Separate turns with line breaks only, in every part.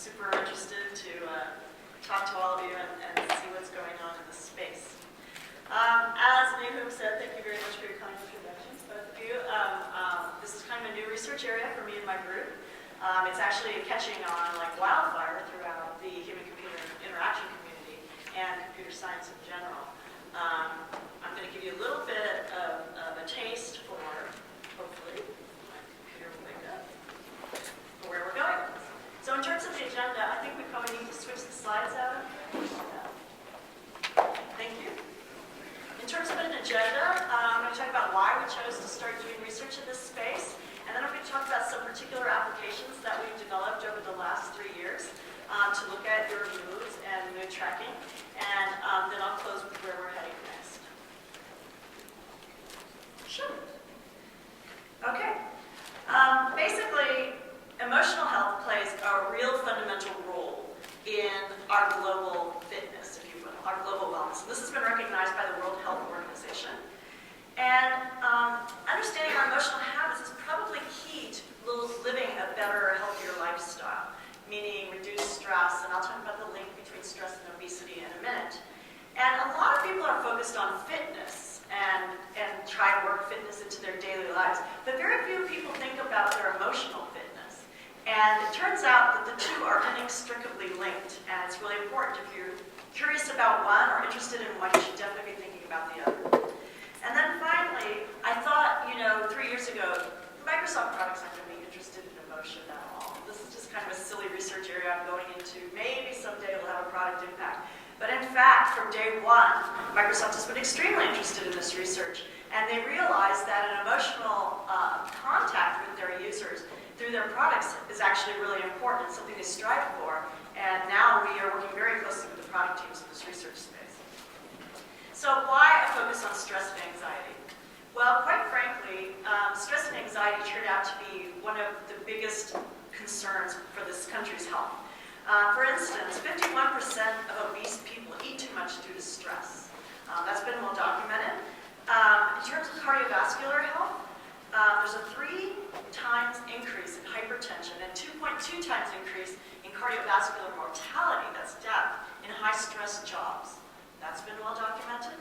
super interested to talk to all of you and see what's going on in this space. As Nahum said, thank you very much for your kind introductions, both of you. This is kind of a new research area for me and my group. It's actually catching on like wildfire throughout the human-computer interaction community and computer science in general. I'm going to give you a little bit of a taste for, hopefully, my computer will wake up, for where we're going. So in terms of the agenda, I think we probably need to switch the slides out. Thank you. In terms of an agenda, I'm going to talk about why we chose to start doing research in this space, and then I'm going to talk about some particular applications that we've developed over the last 3 years to look at your moods and mood tracking, and then I'll close with where we're heading next. Sure. Okay. Basically, emotional health plays a real fundamental role in our global fitness, if you will, our global wellness. And this has been recognized by the World Health Organization. And understanding our emotional habits is probably key to living a better, healthier lifestyle, meaning reduced stress, and I'll talk about the link between stress and obesity in a minute. And a lot of people are focused on fitness and try to work fitness into their daily lives, but very few people think about their emotional fitness. And it turns out that the two are inextricably linked, and it's really important. If you're curious about one or interested in one, you should definitely be thinking about the other. And then finally, I thought, 3 years ago, Microsoft products aren't going to be interested in emotion at all. This is just kind of a silly research area I'm going into. Maybe someday it'll have a product impact. But in fact, from day one, Microsoft has been extremely interested in this research. And they realized that an emotional contact with their users through their products is actually really important. It's something they strive for. And now we are working very closely with the product teams in this research space. So why a focus on stress and anxiety? Well, quite frankly, stress and anxiety turned out to be one of the biggest concerns for this country's health. For instance, 51% of obese people eat too much due to stress. That's been well documented. In terms of cardiovascular health, there's a 3 times increase in hypertension and 2.2 times increase in cardiovascular mortality, that's death, in high-stress jobs. That's been well documented.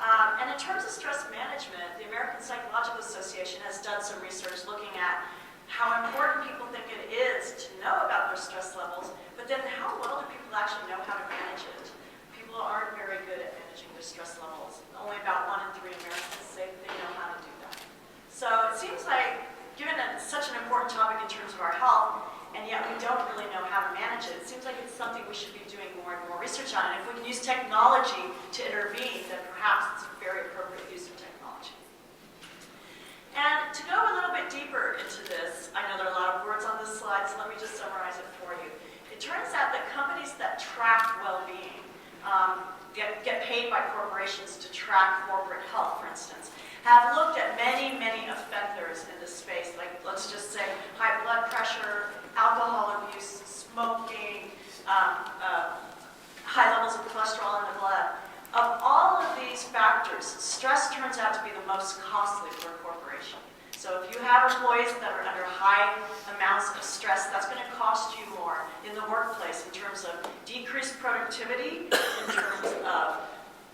And in terms of stress management, the American Psychological Association has done some research looking at how important people think it is to know about their stress levels, but then how well do people actually know how to manage it? People aren't very good at managing their stress levels. Only about 1 in 3 Americans say they know how to do that. So it seems like, given that it's such an important topic in terms of our health, and yet we don't really know how to manage it, it seems like it's something we should be doing more and more research on. And if we can use technology to intervene, then perhaps it's a very appropriate use of technology. And to go a little bit deeper into this, I know there are a lot of words on this slide, so let me just summarize it for you. It turns out that companies that track well-being get paid by corporations to track corporate health, for instance, have looked at many, many offenders in this space, like let's just say high blood pressure, alcohol abuse, smoking, high levels of cholesterol in the blood. Of all of these factors, stress turns out to be the most costly for a corporation. So if you have employees that are under high amounts of stress, that's going to cost you more in the workplace in terms of decreased productivity, in terms of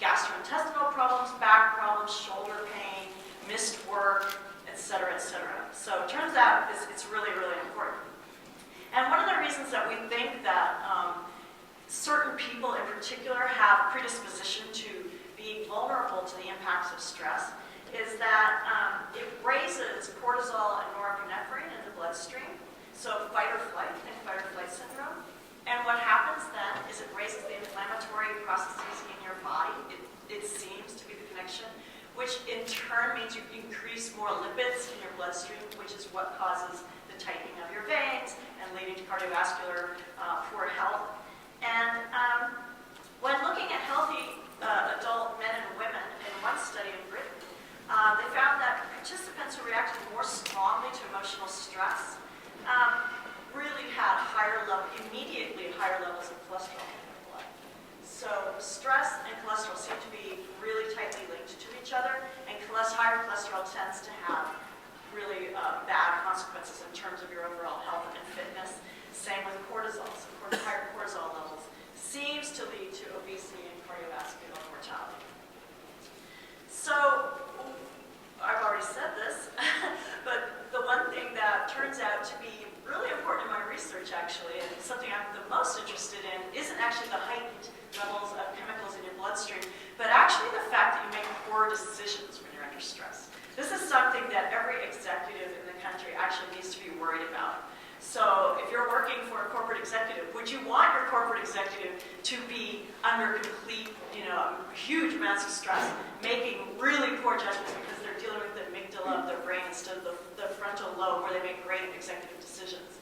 gastrointestinal problems, back problems, shoulder pain, missed work, etc., etc. So it turns out it's really, really important. And one of the reasons that we think that certain people in particular have predisposition to be vulnerable to the impacts of stress is that it raises cortisol and norepinephrine in the bloodstream, so fight or flight and fight or flight syndrome. And what happens then is it raises the inflammatory processes in your body. It seems to be the connection, which in turn means you increase more lipids in your bloodstream, which is what causes the tightening of your veins and leading to cardiovascular poor health. And when looking at healthy adult men and women in one study in Britain, they found that participants who reacted more strongly to emotional stress really had immediately higher levels of cholesterol in their blood. So stress and cholesterol seem to be really tightly linked to each other, and higher cholesterol tends to have really bad consequences in terms of your overall health and fitness. Same with cortisol. So something I'm the most interested in isn't actually the heightened levels of chemicals in your bloodstream, but actually the fact that you make poor decisions when you're under stress. This is something that every executive in the country actually needs to be worried about. So if you're working for a corporate executive, would you want your corporate executive to be under complete, huge amounts of stress, making really poor judgments because they're dealing with the amygdala of their brain instead of the frontal lobe where they make great executive decisions?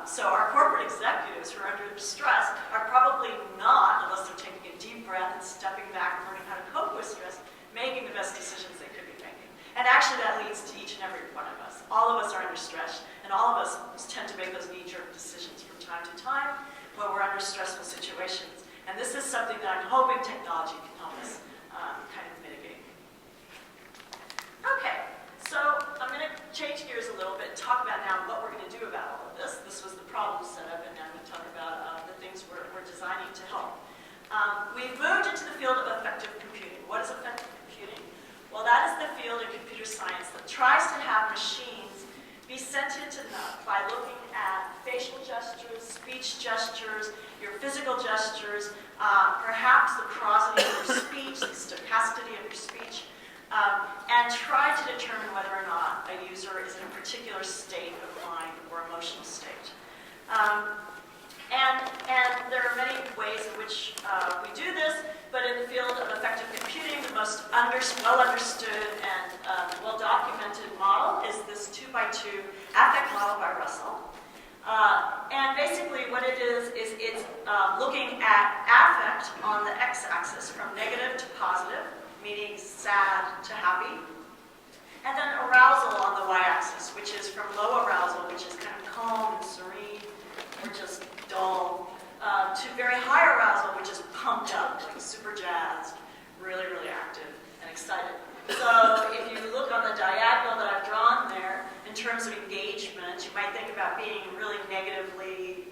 So our corporate executives who are under stress are probably not, unless they're taking a deep breath and stepping back and learning how to cope with stress, making the best decisions they could be making. And actually that leads to each and every one of us. All of us are under stress, and all of us tend to make those knee-jerk decisions from time to time when we're under stressful situations. And this is something that I'm hoping technology can help us kind of mitigate. Okay, so I'm going to change gears a little bit and talk about now what we're going to do about all of this. This was the problem setup, and now I'm going to talk about the things we're designing to help. We've moved into the field of effective computing. What is effective computing? Well, that is the field in computer science that tries to have machines be sentient enough by looking at facial gestures, speech gestures, your physical gestures, perhaps the prosody of your speech, the stochasticity of your speech, and try to determine whether or not a user is in a particular state of mind or emotional state. And there are many ways in which we do this, but in the field of effective computing, the most well understood and well-documented model is this 2x2 affect model by Russell. And basically what it is it's looking at affect on the x-axis from negative to positive, meaning sad to happy, and then arousal on the y-axis, which is from low arousal, which is kind of calm and serene, or just dull, to very high arousal, which is pumped up, like super jazzed, really, really active and excited. So if you look on the diagonal that I've drawn there, in terms of engagement, you might think about being really negatively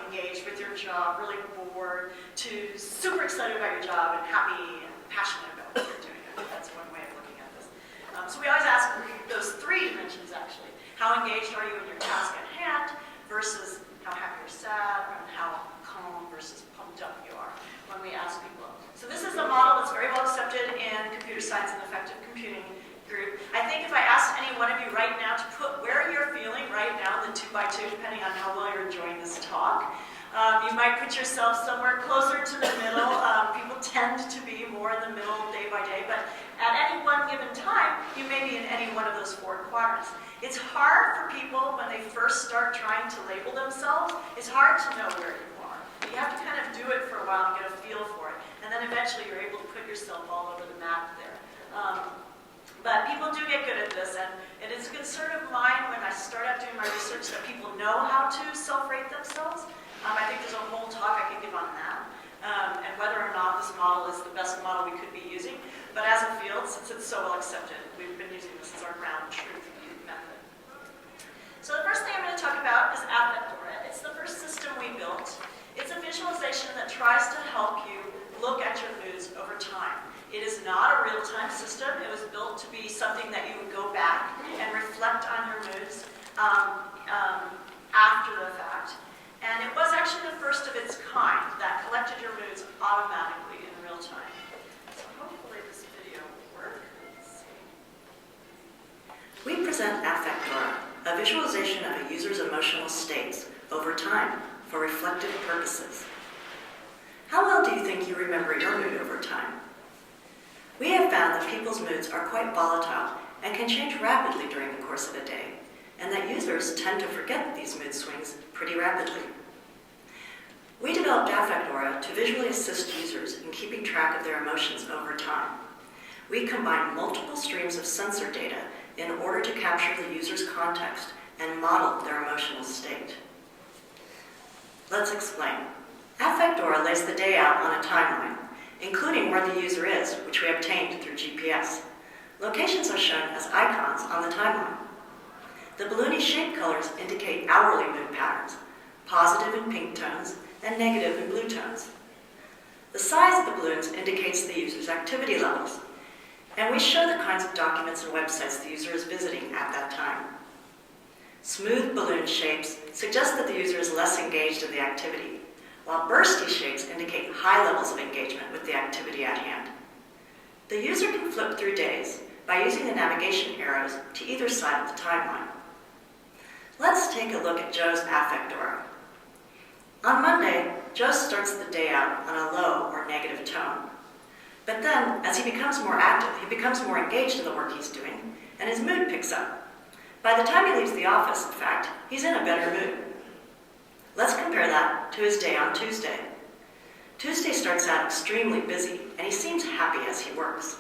engaged with your job, really bored, to super excited about your job and happy and passionate about what you're doing. I think that's one way of looking at this. So we always ask those three dimensions, actually. How engaged are you in your task at hand versus how happy or sad, and how calm versus pumped up you are when we ask people. So this is a model that's very well accepted in computer science and effective computing group. I think if I asked any one of you right now to put where you're feeling right now, the 2x2, depending on how well you're enjoying this talk, you might put yourself somewhere closer to the middle. People tend to be more in the middle day by day, but at any one given time, you may be in any one of those four quadrants. It's hard for people when they first start trying to label themselves. It's hard to know where you are. You have to kind of do it for a while and get a feel for it. And then eventually you're able to put yourself all over the map there. But people do get good at this, and it is a concern of mine when I start out doing my research that people know how to self-rate themselves. I think there's a whole talk I could give on that, and whether or not this model is the best model we could be using. But as a field, since it's so well accepted, we've been using this as our ground truth method. So the first thing I'm going to talk about is Affectora. It's the first system we built. It's a visualization that tries to help you look at your moods over time. It is not a real-time system. It was built to be something that you would go back and reflect on your moods after the fact. And it was actually the first of its kind that collected your moods automatically in real time. So hopefully this video will work. Let's see.
We present Affectora, a visualization of a user's emotional states over time for reflective purposes. How well do you think you remember your mood over time? We have found that people's moods are quite volatile and can change rapidly during the course of a day, and that users tend to forget these mood swings pretty rapidly. We developed Affectora to visually assist users in keeping track of their emotions over time. We combine multiple streams of sensor data in order to capture the user's context and model their emotional state. Let's explain. Affectora lays the day out on a timeline, including where the user is, which we obtained through GPS. Locations are shown as icons on the timeline. The balloony shape colors indicate hourly mood patterns, positive in pink tones and negative in blue tones. The size of the balloons indicates the user's activity levels, and we show the kinds of documents and websites the user is visiting at that time. Smooth balloon shapes suggest that the user is less engaged in the activity, while bursty shapes indicate high levels of engagement with the activity at hand. The user can flip through days by using the navigation arrows to either side of the timeline. Let's take a look at Joe's affect aura. On Monday, Joe starts the day out on a low or negative tone. But then, as he becomes more active, he becomes more engaged in the work he's doing, and his mood picks up. By the time he leaves the office, in fact, he's in a better mood. Let's compare that to his day on Tuesday. Tuesday starts out extremely busy, and he seems happy as he works.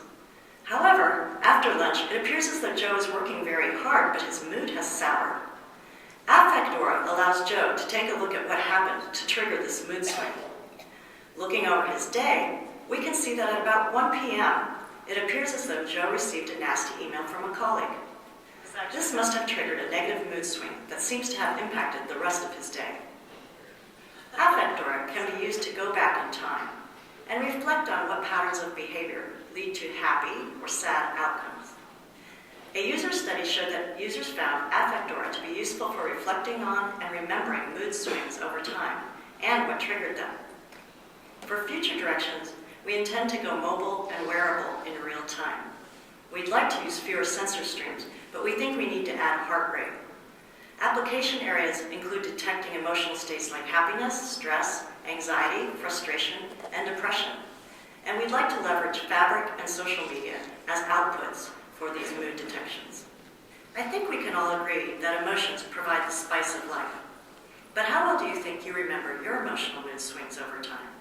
However, after lunch, it appears as though Joe is working very hard, but his mood has soured. Affect aura allows Joe to take a look at what happened to trigger this mood swing. Looking over his day, we can see that at about 1 p.m., it appears as though Joe received a nasty email from a colleague. This must have triggered a negative mood swing that seems to have impacted the rest of his day. Affect aura can be used to go back in time and reflect on what patterns of behavior lead to happy or sad outcomes. A user study showed that users found affect aura to be useful for reflecting on and remembering mood swings over time and what triggered them. For future directions, we intend to go mobile and wearable in real time. We'd like to use fewer sensor streams, but we think we need to add heart rate. Application areas include detecting emotional states like happiness, stress, anxiety, frustration, and depression. And we'd like to leverage fabric and social media as outputs for these mood detections. I think we can all agree that emotions provide the spice of life. But how well do you think you remember your emotional mood swings over time?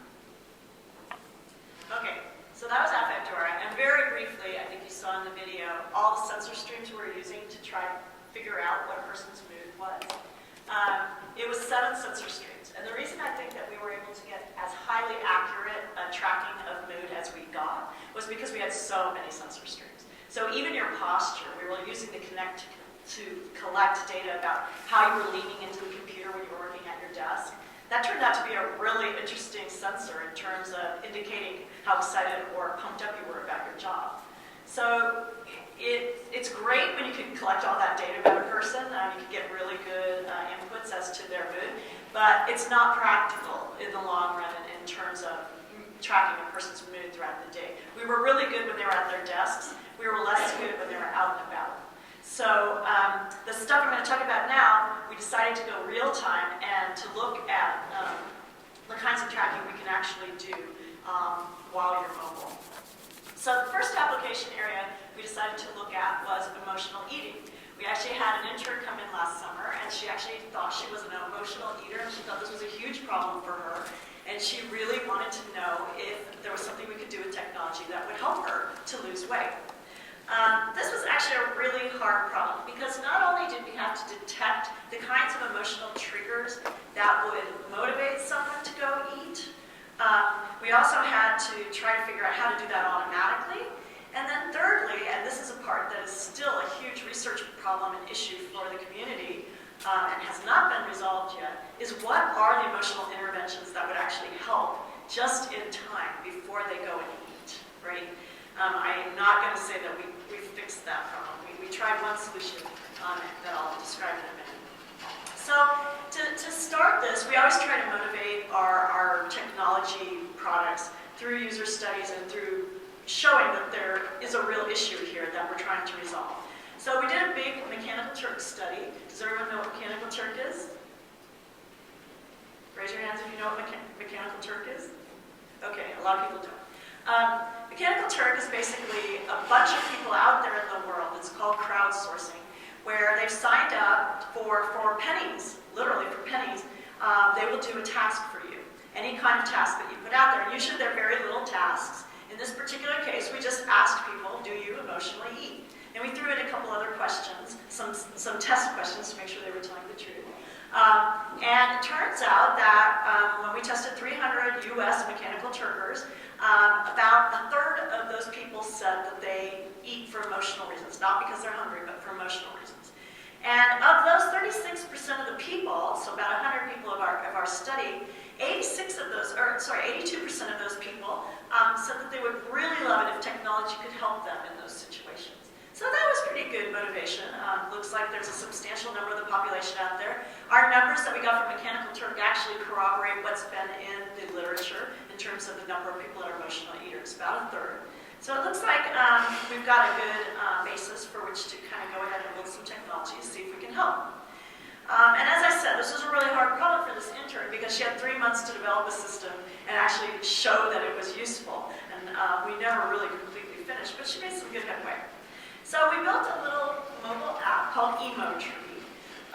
Okay, so that was affect aura, and very briefly, I think you saw in the video, all the sensor streams we were using to try to figure out what a person's mood was. It was 7 sensor streams, and the reason I think that we were able to get as highly accurate a tracking of mood as we got was because we had so many sensor streams. So even your posture, we were using the Connect to collect data about how you were leaning into the computer when you were working at your desk. That turned out to be a really interesting sensor in terms of indicating how excited or pumped up you were about your job. So it's great when you can collect all that data about a person. You can get really good inputs as to their mood, but it's not practical in the long run in terms of tracking a person's mood throughout the day. We were really good when they were at their desks. We were less good when they were out and about. So the stuff I'm going to talk about now, we decided to go real time and to look at the kinds of tracking we can actually do while you're mobile. So the first application area we decided to look at was emotional eating. We actually had an intern come in last summer, and she actually thought she was an emotional eater, and she thought this was a huge problem for her, and she really wanted to know if there was something we could do with technology that would help her to lose weight. This was actually a really hard problem because not only did we have to detect the kinds of emotional triggers that would motivate someone to go eat, we also had to try to figure out how to do that automatically. And then thirdly, and this is a part that is still a huge research problem and issue for the community and has not been resolved yet, is what are the emotional interventions that would actually help just in time before they go and eat, right? I am not going to say that we fixed that problem. We tried one solution that I'll describe in a minute. So to start this, we always try to motivate our technology products through user studies and through showing that there is a real issue here that we're trying to resolve. So we did a big Mechanical Turk study. Does everyone know what Mechanical Turk is? Raise your hands if you know what Mechanical Turk is. Okay, a lot of people don't. Mechanical Turk is basically a bunch of people out there in the world. It's called crowdsourcing, where they've signed up for pennies, literally for pennies. They will do a task for you, any kind of task that you put out there. And usually they're very little tasks. In this particular case, we just asked people, do you emotionally eat? And we threw in a couple other questions, some test questions to make sure they were telling the truth. And it turns out that when we tested 300 US Mechanical Turkers, about a third of those people said that they eat for emotional reasons, not because they're hungry, but for emotional reasons. And of those 36% of the people, so about 100 people of our study, 82% of those people said that they would really love it if technology could help them in those situations. So that was pretty good motivation. Looks like there's a substantial number of the population out there. Our numbers that we got from Mechanical Turk actually corroborate what's been in the literature in terms of the number of people that are emotional eaters, about a third. So it looks like we've got a good basis for which to kind of go ahead and build some technology to see if we can help. And as I said, this was a really hard problem for this intern because she had 3 months to develop a system and actually show that it was useful. And we never really completely finished, but she made some good headway. So we built a little mobile app called EmoTree.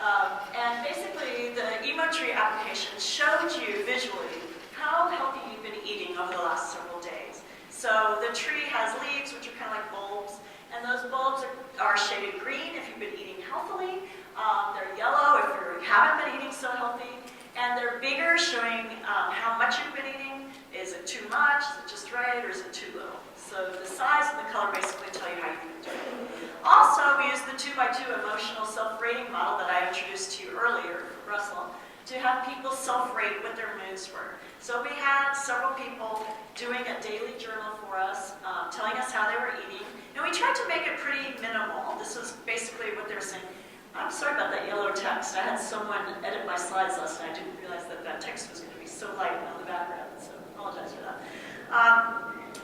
And basically, the EmoTree application showed you visually how healthy you've been eating over the last several days. So the tree has leaves, which are kind of like bulbs, and those bulbs are shaded green if you've been eating healthily. They're yellow if you haven't been eating so healthy, and they're bigger, showing how much you've been eating. Is it too much? Is it just right? Or is it too little? So the size and the color basically tell you how you've been doing. Also, we used the 2x2 emotional self-rating model that I introduced to you earlier, Russell, to have people self-rate what their moods were. So we had several people doing a daily journal for us, telling us how they were eating, and we tried to make it pretty minimal. This was basically what they were saying. I'm sorry about that yellow text. I had someone edit my slides last night. I didn't realize that that text was going to be so light on the background, so I apologize for that.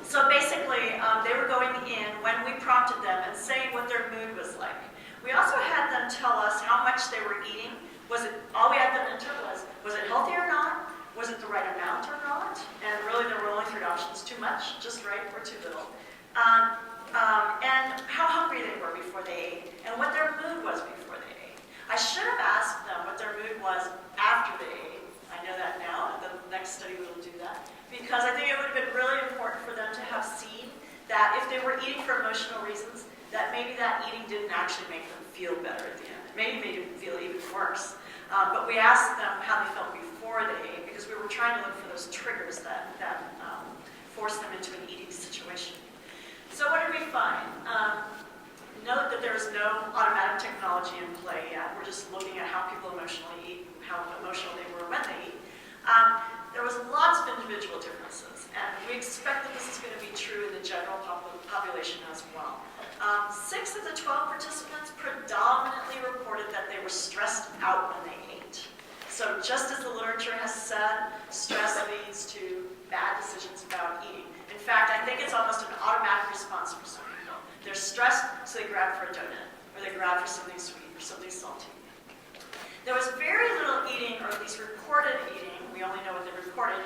So basically, they were going in when we prompted them and saying what their mood was like. We also had them tell us how much they were eating. Was it, all we had them enter was it healthy or not? Was it the right amount or not? And really there were only 3 options: too much, just right, or too little. And how hungry they were before they ate, and what their mood was before they ate. I should have asked them what their mood was after they ate. I know that now, and the next study will do that. Because I think it would have been really important for them to have seen that if they were eating for emotional reasons, that maybe that eating didn't actually make them feel better at the end. It maybe made them feel even worse. But we asked them how they felt before they ate, because we were trying to look for those triggers that forced them into an eating situation. So what did we find? Note that there is no automatic technology in play yet. We're just looking at how people emotionally eat, how emotional they were when they eat. There was lots of individual differences, and we expect that this is going to be true in the general population as well. 6 of the 12 participants predominantly reported that they were stressed out when they ate. So just as the literature has said, stress leads to bad decisions about eating. In fact, I think it's almost an automatic response for some people. They're stressed, so they grab for a donut, or they grab for something sweet or something salty. There was very little eating, or at least reported eating, we only know what they reported,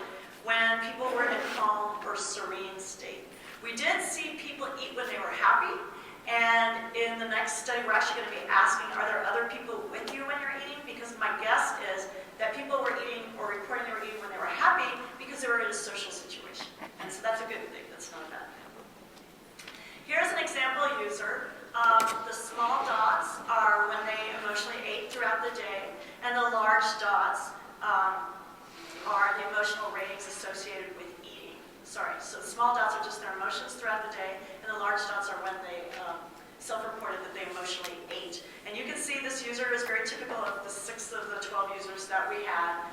when people were in a calm or serene state. We did see people eat when they were happy, and in the next study we're actually going to be asking, are there other people with you when you're eating? Because my guess is that people were eating or reporting they were eating when they were happy because they were in a social situation. And so that's a good thing, that's not a bad thing. Here's an example user. The small dots are when they emotionally ate throughout the day, and the large dots are the emotional ratings associated with eating. Sorry, so the small dots are just their emotions throughout the day, and the large dots are when they self-reported that they emotionally ate. And you can see this user is very typical of the 6 of the 12 users that we had,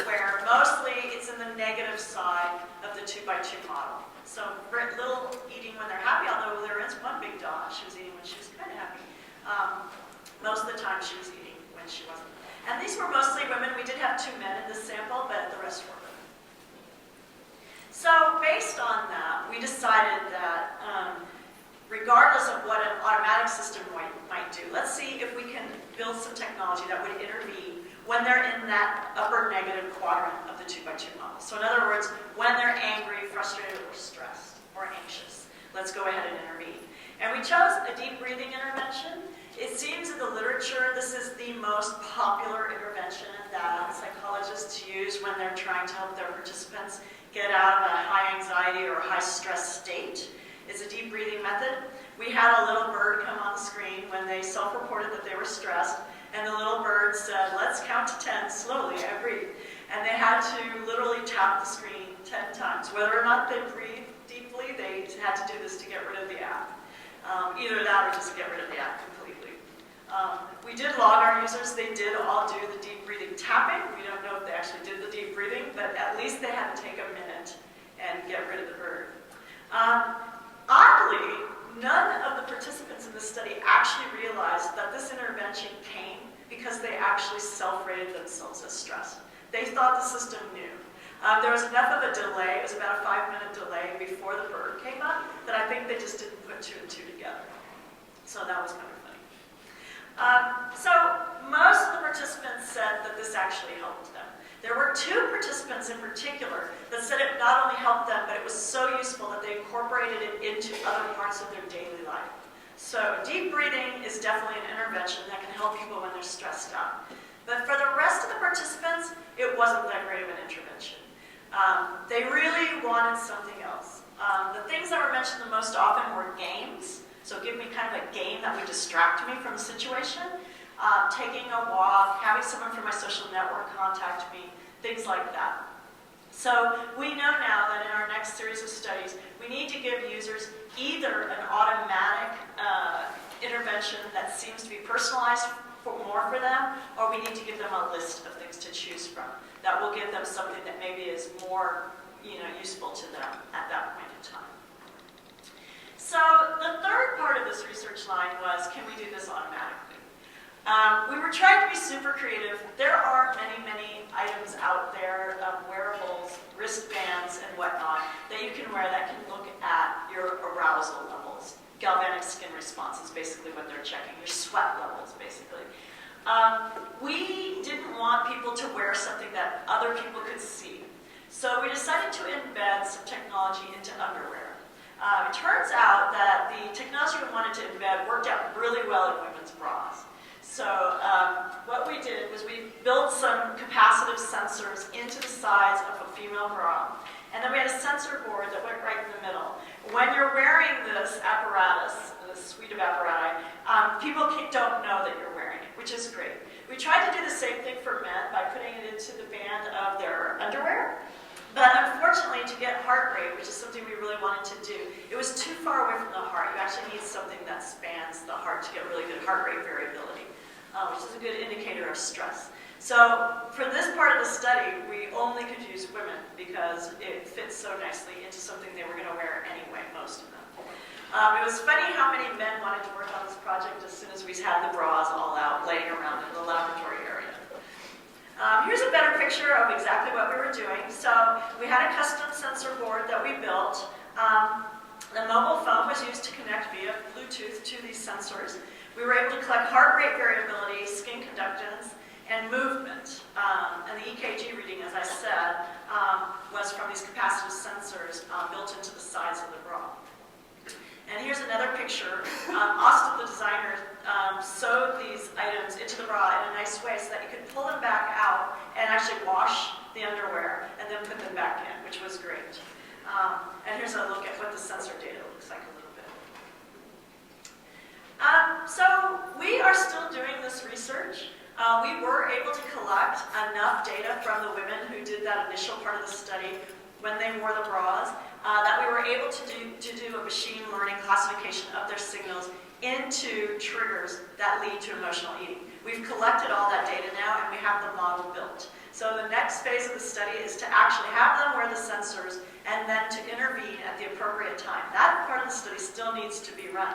where mostly it's in the negative side of the 2x2 model. So very little eating when they're happy, although there is one big dot. She was eating when she was kind of happy. Most of the time she was eating when she wasn't. And these were mostly women. We did have 2 men in this sample, but the rest were women. So based on that, we decided that regardless of what an automatic system might do, let's see if we can build some technology that would intervene when they're in that upper negative quadrant of the 2x2 model. So in other words, when they're angry, frustrated, or stressed, or anxious. Let's go ahead and intervene. And we chose a deep breathing intervention. It seems in the literature this is the most popular intervention that psychologists use when they're trying to help their participants get out of a high anxiety or high stress state. It's a deep breathing method. We had a little bird come on the screen when they self-reported that they were stressed, and the little bird said, "Let's count to 10 slowly, I breathe." And they had to literally tap the screen 10 times. Whether or not they breathed deeply, they had to do this to get rid of the app. Either that or just get rid of the app completely. We did log our users. They did all do the deep breathing tapping. We don't know if they actually did the deep breathing, but at least they had to take a minute and get rid of the bird. Oddly, none of the participants in this actually self-rated themselves as stressed. They thought the system knew. There was enough of a delay, it was about a 5-minute delay before the bird came up, that I think they just didn't put 2 and 2 together. So that was kind of funny. So most of the participants said that this actually helped them. There were 2 participants in particular that said it not only helped them, but it was so useful that they incorporated it into other parts of their daily life. So deep breathing is definitely an intervention that can help people when they're stressed out. But for the rest of the participants, it wasn't that great of an intervention. They really wanted something else. The things that were mentioned the most often were games. So give me kind of a game that would distract me from the situation. Taking a walk, having someone from my social network contact me, things like that. So we know now that in our next series of studies, we need to give users either an automatic intervention that seems to be personalized more for them, or we need to give them a list of things to choose from that will give them something that maybe is more useful to them at that point in time. So the third part of this research line was, can we do this automatically? We were trying to be super creative. There are many, many items out there, wearables, wristbands, and whatnot, that you can wear that can look at your arousal levels. Galvanic skin response is basically what they're checking, your sweat levels, basically. We didn't want people to wear something that other people could see. So we decided to embed some technology into underwear. It turns out that the technology we wanted to embed worked out really well in women's bras. So what we did was we built some capacitive sensors into the sides of a female bra. And then we had a sensor board that went right in the middle. When you're wearing this apparatus, this suite of apparatus, people don't know that you're wearing it, which is great. We tried to do the same thing for men by putting it into the band of their underwear. But unfortunately, to get heart rate, which is something we really wanted to do, it was too far away from the heart. You actually need something that spans the heart to get really good heart rate variability, which is a good indicator of stress. So for this part of the study, we only could use women because it fits so nicely into something they were going to wear anyway, most of them. It was funny how many men wanted to work on this project as soon as we had the bras all out laying around in the laboratory area. Here's a better picture of exactly what we were doing. So we had a custom sensor board that we built. The mobile phone was used to connect via Bluetooth to these sensors. We were able to collect heart rate variability, skin conductance, and movement. And the EKG reading, as I said, was from these capacitive sensors built into the sides of the bra. And here's another picture. Austin, the designer, sewed these items into the bra in a nice way so that you could pull them back out and actually wash the underwear and then put them back in, which was great. And here's a look at what the sensor data looks like a little bit. So we are still doing this research. We were able to collect enough data from the women who did that initial part of the study when they wore the bras that we were able to do a machine learning classification of their signals into triggers that lead to emotional eating. We've collected all that data now and we have the model built. So the next phase of the study is to actually have them wear the sensors and then to intervene at the appropriate time. That part of the study still needs to be run.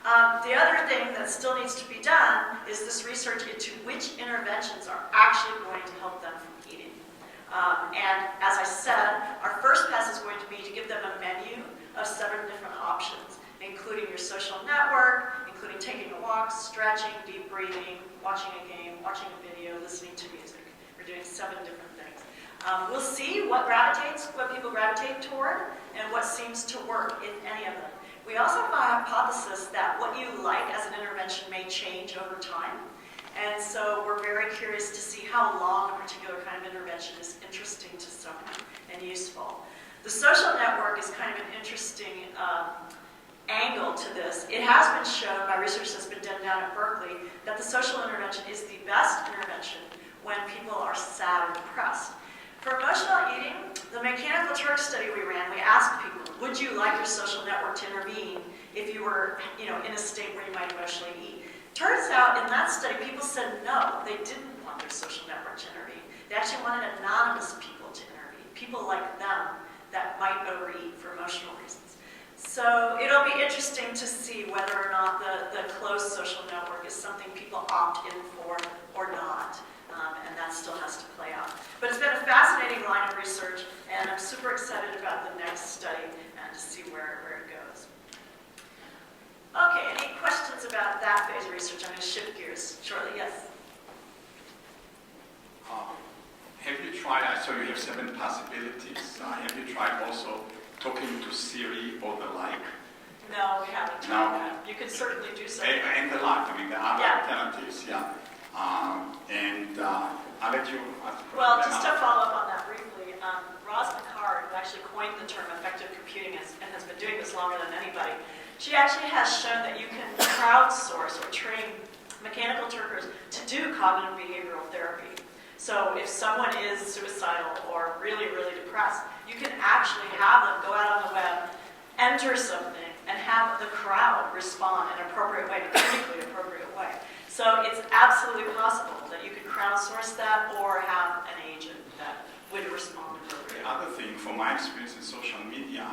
The other thing that still needs to be done is this research into which interventions are actually going to help them from eating. And as I said, our first pass is going to be to give them a menu of 7 different options, including your social network, including taking a walk, stretching, deep breathing, watching a game, watching a video, listening to music. We're doing 7 different things. We'll see what people gravitate toward, and what seems to work, if any of them. We also have a hypothesis that what you like as an intervention may change over time. And so we're very curious to see how long a particular kind of intervention is interesting to someone and useful. The social network is kind of an interesting angle to this. It has been shown by research that's been done down at Berkeley that the social intervention is the best intervention when people are sad or depressed. For emotional eating, the mechanical Turk study we ran, we asked people, would you like your social network to intervene if you were in a state where you might emotionally eat? Turns out in that study, people said no, they didn't want their social network to intervene. They actually wanted anonymous people to intervene, people like them that might overeat for emotional reasons. So it'll be interesting to see whether or not the closed social network is something people opt in for or not. And that still has to play out. But it's been a fascinating line of research, and I'm super excited about the next study and to see where it goes. Okay, any questions about that phase of research? I'm going to shift gears shortly. Yes?
Have you tried, I saw you have 7 possibilities. Have you tried also talking to Siri or the like?
No, we haven't tried that. You could certainly do so.
And the like, I mean, there are
Yeah.
alternatives, yeah. I'll let you ask the question.
Well, just to follow up on that briefly, Roz McCard, who actually coined the term effective computing and has been doing this longer than anybody, she actually has shown that you can crowdsource or train mechanical Turkers to do cognitive behavioral therapy. So if someone is suicidal or really, really depressed, you can actually have them go out on the web, enter something, and have the crowd respond in an appropriate way, in a clinically appropriate way. So it's absolutely possible that you could crowdsource that or have an agent that would respond appropriately.
The other thing, from my experience in social media,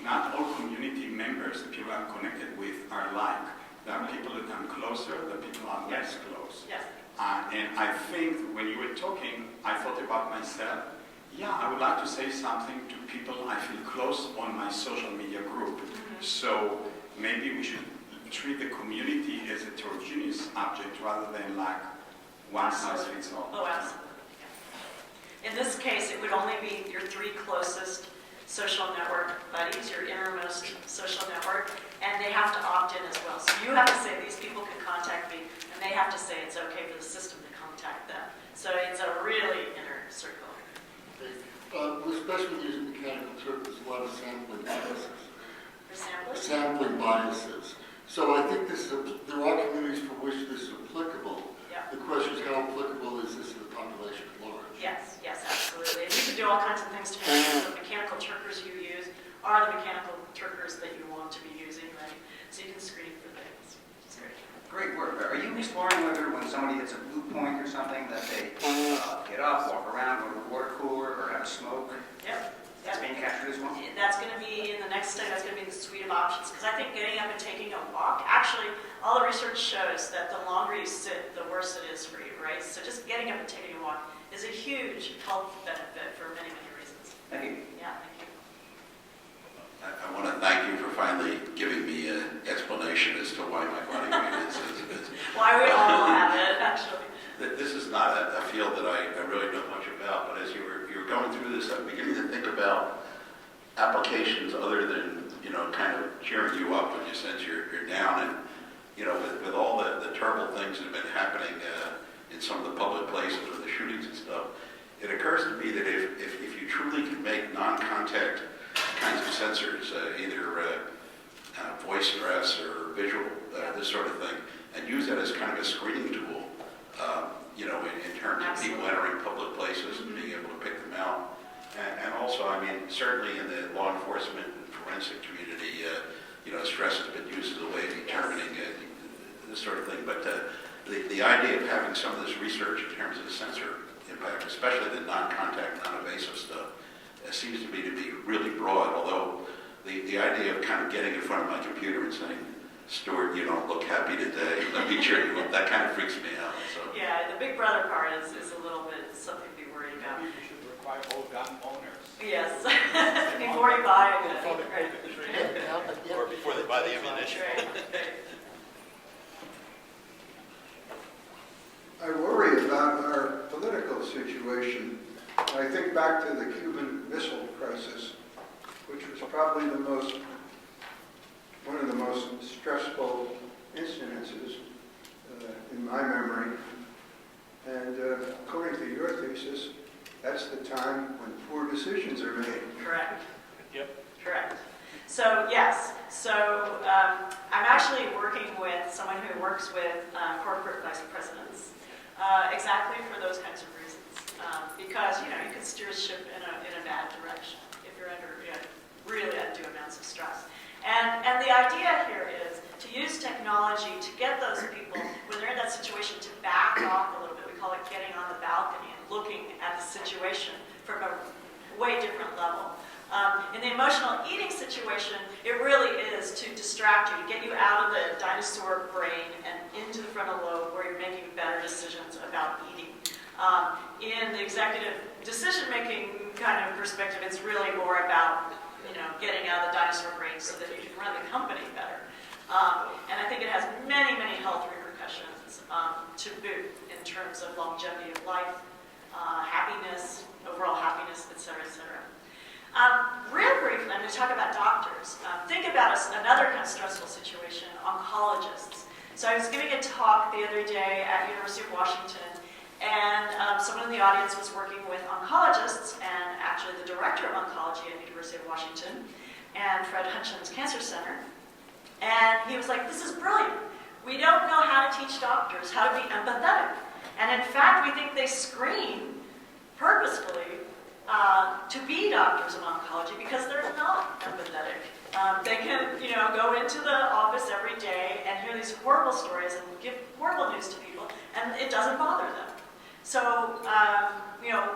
not all community members that people are connected with are alike. There are people that come closer, there are people are less close.
Yes.
And I think when you were talking, I thought about myself. Yeah, I would like to say something to people I feel close on my social media group. So maybe we should treat the community as a heterogeneous object rather than like one size fits all.
Oh, absolutely. Yeah. In this case, it would only be your 3 closest social network buddies, your innermost social network, and they have to opt in as well. So you have to say, these people can contact me, and they have to say it's okay for the system to contact them. So it's a really inner circle.
Especially using mechanical Turk, there's a lot of sampling biases.
For samplers?
Sampling biases. So I think there are communities for which this is applicable.
Yeah.
The question is how applicable is this to the population at large?
Yes, absolutely. And you can do all kinds of things to make sure the mechanical Turkers you use are the mechanical Turkers that you want to be using, right? So you can screen for things. It's great.
Great work. Are you exploring whether when somebody hits a blue point or something that they get up, walk around, go to the water cooler, or have a smoke?
Yep.
That's being captured as well?
That's going to be in the next study. That's going to be the suite of options. Because I think getting up and taking a walk, actually, all the research shows that the longer you sit, the worse it is for you, right? So just getting up and taking a walk is a huge health benefit for many, many reasons.
Thank you.
Yeah, thank you.
I want to thank you for finally giving me an explanation as to why my body weight is.
Why we all have it, actually.
This is not a field that I really know much about, but as you were going through this, I'm beginning to think about applications other than, kind of cheering you up when you sense you're down. And, with all the terrible things that have been happening in some of the public places with the shootings and stuff, it occurs to me that if you truly can make non-contact kinds of sensors, either voice stress or visual, this sort of thing, and use that as kind of a screening tool, in terms of people entering public places and being able to pick them out. And also, I mean, certainly in the law enforcement and forensic community, stress has been used as a way of determining this sort of thing. But the idea of having some of this research in terms of the sensor impact, especially the non-contact, non-invasive stuff, seems to me to be really broad, although the idea of kind of getting in front of my computer and saying, Stuart, you don't look happy today, let me cheer you up, that kind of freaks me out. So.
Yeah, the big brother part is a little bit something to be worried about.
Maybe we should require all gun owners.
Yes, before you buy it. Right.
Or before they buy the ammunition.
Right.
I worry about our political situation. I think back to the Cuban Missile Crisis, which was probably one of the most stressful incidences in my memory. And according to your thesis, that's the time when poor decisions are made.
Correct.
Yep.
Correct. So yes, I'm actually working with someone who works with corporate vice presidents, exactly for those kinds of reasons. Because you can steer a ship in a bad direction if you're under really undue amounts of stress. And the idea here is to use technology to get those people, when they're in that situation, to back off a little bit. We call it getting on the balcony and looking at the situation from a way different level. In the emotional eating situation, it really is to distract you, to get you out of the dinosaur brain and into the frontal lobe where you're making better decisions about eating. In the executive decision-making kind of perspective, it's really more about getting out of the dinosaur brain so that you can run the company better. And I think it has many, many health repercussions to boot in terms of longevity of life, happiness, overall happiness, et cetera, et cetera. Real briefly, I'm going to talk about doctors. Think about another kind of stressful situation, oncologists. So I was giving a talk the other day at University of Washington, and someone in the audience was working with oncologists, and actually the director of oncology at University of Washington, and Fred Hutchins Cancer Center. And he was like, this is brilliant. We don't know how to teach doctors how to be empathetic. And in fact, we think they screen purposefully to be doctors in oncology because they're not empathetic. They can, go into the office every day and hear these horrible stories and give horrible news to people, and it doesn't bother them. So,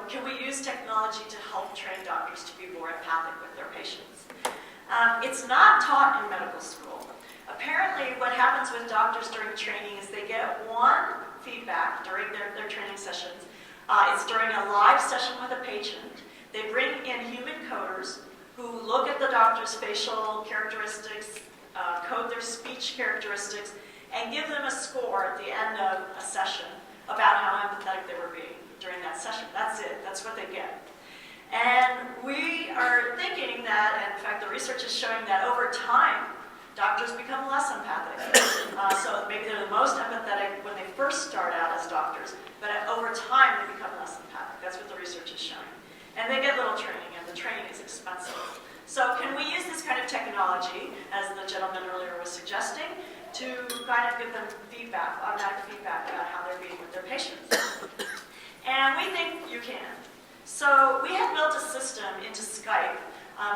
can we use technology to help train doctors to be more empathic with their patients? It's not taught in medical school. Apparently, what happens with doctors during training is they get one feedback during their training sessions. It's during a live session with a patient. They bring in human coders who look at the doctor's facial characteristics, code their speech characteristics, and give them a score at the end of a session about how empathetic they were being during that session. That's it. That's what they get. And we are thinking that, and in fact, the research is showing that over time, doctors become less empathic. So maybe they're the most empathetic when they first start out as doctors, but over time they become less empathic. That's what the research is showing. And they get little training, and the training is expensive. So can we use this kind of technology, as the gentleman earlier was suggesting, to kind of give them feedback, automatic feedback about how they're being with their patients? And we think you can. So we have built a system into Skype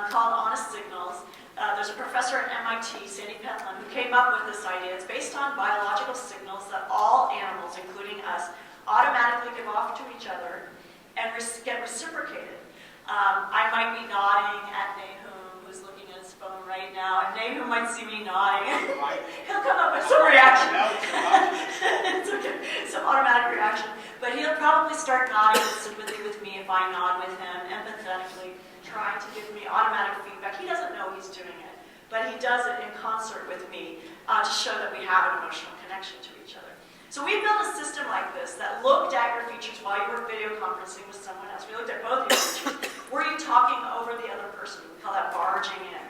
called Honest Signals. There's a professor at MIT, Sandy Pentland, who came up with this idea. It's based on biological signals that all animals, including us, automatically give off to each other and get reciprocated. I might be nodding at Nahum, who's looking at his phone right now, and Nahum might see me nodding. He'll come up with some reaction. It's okay, some automatic reaction. But he'll probably start nodding in sympathy with me if I nod with him, empathetically, trying to give me automatic feedback. He doesn't know he's doing it, but he does it in concert with me to show that we have an emotional connection to each other. So we built a system like this that looked at your features while you were video conferencing with someone else. We looked at both your features. Were you talking over the other person? We call that barging in,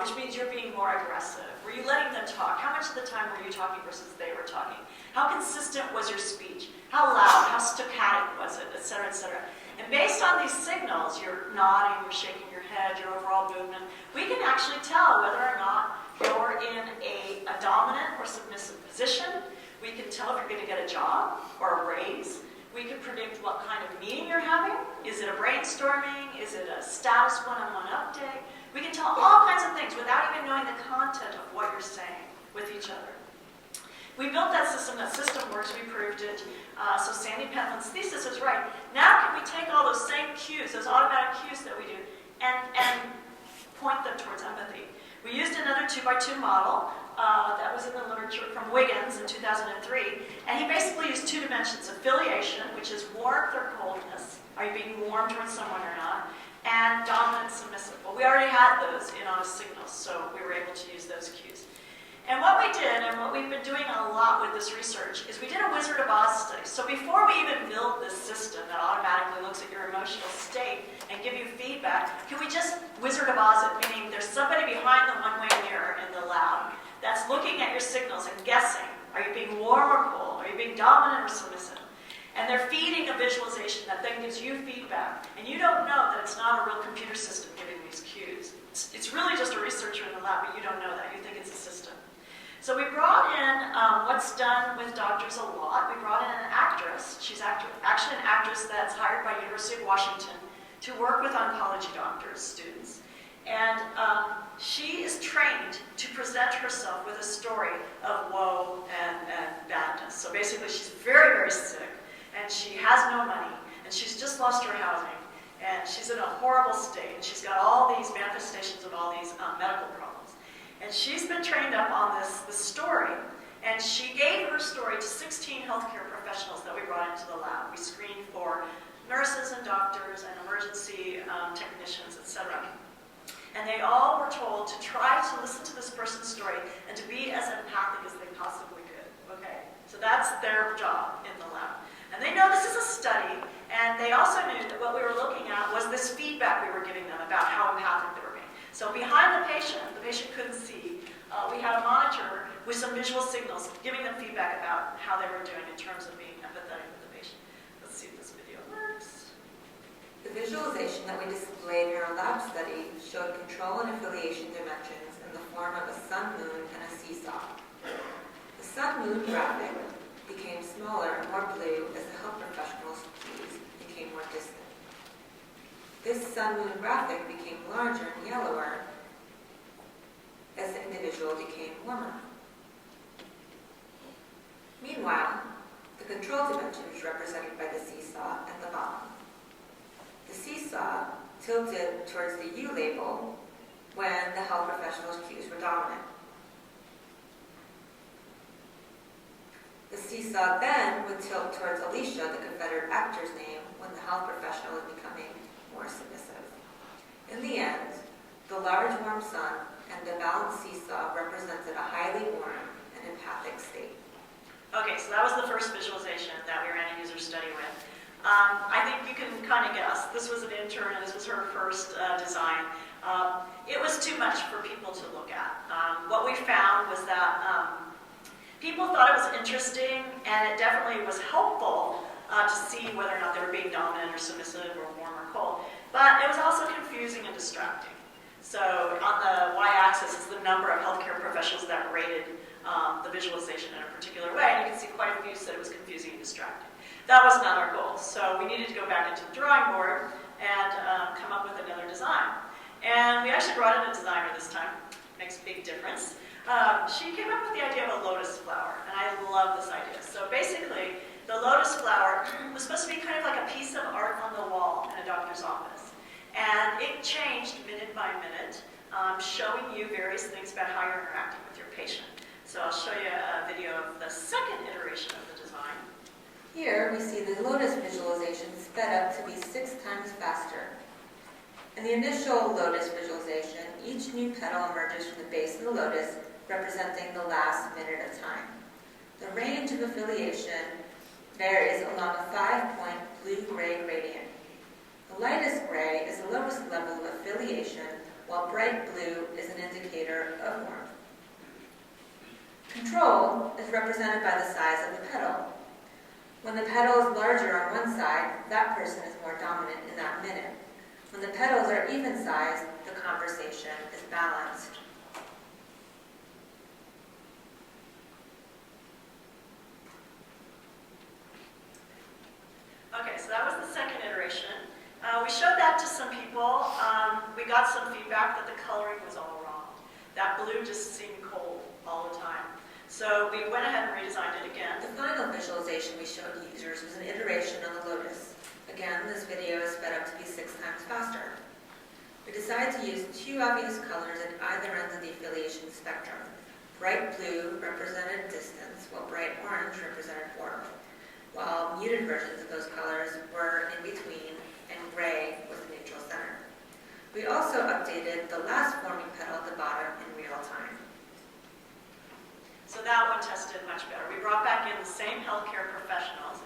which means you're being more aggressive. Were you letting them talk? How much of the time were you talking versus they were talking? How consistent was your speech? How loud? How staccatic was it? Et cetera, et cetera. And based on these signals, you're nodding, you're shaking your head, your overall movement, we can actually tell whether or not you're in a dominant or submissive position. We can tell if you're going to get a job or a raise. We can predict what kind of meeting you're having. Is it a brainstorming? Is it a status one-on-one update? We can tell all kinds of things without even knowing the content of what you're saying with each other. We built that system. That system works. We proved it. So Sandy Pentland's thesis is right. Now can we take all those same cues, those automatic cues that we do, and point them towards empathy? We used another 2x2 model that was in the literature from Wiggins in 2003, and he basically used two dimensions: affiliation, which is warmth or coldness. Are you being warm towards someone or not? And dominant, submissive. Well, we already had those in Honest Signals, so we were able to use those cues. And what we did, and what we've been doing a lot with this research, is we did a Wizard of Oz study. So before we even build this system that automatically looks at your emotional state and give you feedback, can we just Wizard of Oz it? Meaning there's somebody behind the one-way mirror in the lab that's looking at your signals and guessing. Are you being warm or cold? Are you being dominant or submissive? And they're feeding a visualization that then gives you feedback. And you don't know that it's not a real computer system giving these cues. It's really just a researcher in the lab, but you don't know that. You think it's a system. So we brought in what's done with doctors a lot. We brought in an actress. She's actually an actress that's hired by University of Washington to work with oncology doctors, students. And she is trained to present herself with a story of woe and badness. So basically she's very, very sick, and she has no money, and she's just lost her housing. and she's in a horrible state, and she's got all these manifestations of all these medical problems. And she's been trained up on this story, and she gave her story to 16 healthcare professionals that we brought into the lab. We screened for nurses and doctors and emergency technicians, etc. And they all were told to try to listen to this person's story and to be as empathic as they possibly could, okay? So that's their job in the lab. And they know this is a study, and they also knew that what we were looking at was this feedback we were giving them about how empathic they were being. So behind the patient couldn't see, we had a monitor with some visual signals giving them feedback about how they were doing in terms of being empathetic with the patient. Let's see if this video works.
The visualization that we displayed in our lab study showed control and affiliation dimensions in the form of a sun, moon, and a seesaw. The sun-moon graphic became smaller and more blue as the health professionals' cues became more distant. This sun-moon graphic became larger and yellower as the individual became warmer. Meanwhile, the control dimension was represented by the seesaw at the bottom. The seesaw tilted towards the U label when the health professional's cues were dominant. The seesaw then would tilt towards Alicia, the Confederate actor's name, when the health professional was becoming more submissive. In the end, the large warm sun and the balanced seesaw represented a highly warm and empathic state.
Okay, so that was the first visualization that we ran a user study with. I think you can kind of guess. This was an intern, and this was her first design. It was too much for people to look at. What we found was that people thought it was interesting, and it definitely was helpful to see whether or not they were being dominant or submissive or warm or cold. But it was also confusing and distracting. So on the y-axis is the number of healthcare professionals that rated the visualization in a particular way, and you can see quite a few said it was confusing and distracting. That was not our goal, so we needed to go back into the drawing board and come up with another design. And we actually brought in a designer this time. Makes a big difference. She came up with the idea of a lotus flower, and I love this idea. So basically, the lotus flower was supposed to be kind of like a piece of art on the wall in a doctor's office. And it changed minute by minute, showing you various things about how you're interacting with your patient. So I'll show you a video of the second iteration of the design.
Here we see the lotus visualization sped up to be 6 times faster. In the initial lotus visualization, each new petal emerges from the base of the lotus, representing the last minute of time. The range of affiliation varies along a 5-point blue-gray gradient. The lightest gray is the lowest level of affiliation, while bright blue is an indicator of warmth. Control is represented by the size of the petal. When the petal is larger on one side, that person is more dominant in that minute. When the petals are even sized, the conversation is balanced.
Okay, so that was the second iteration. We showed that to some people. We got some feedback that the coloring was all wrong. That blue just seemed cold all the time. So we went ahead and redesigned it again.
The final visualization we showed users was an iteration on the lotus. Again, this video is sped up to be 6 times faster. We decided to use 2 obvious colors at either end of the affiliation spectrum. Bright blue represented distance, while bright orange represented warmth, while muted versions of those colors were in between, and gray was the neutral center. We also updated the last forming petal at the bottom in real time.
So that one tested much better. We brought back in the same healthcare professionals,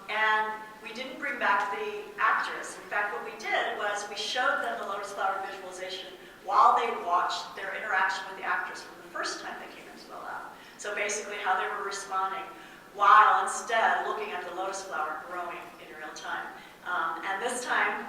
and we didn't bring back the actress. In fact, what we did was we showed them the lotus flower visualization while they watched their interaction with the actress from the first time they came into the lab. So basically how they were responding while instead looking at the lotus flower growing in real time. And this time,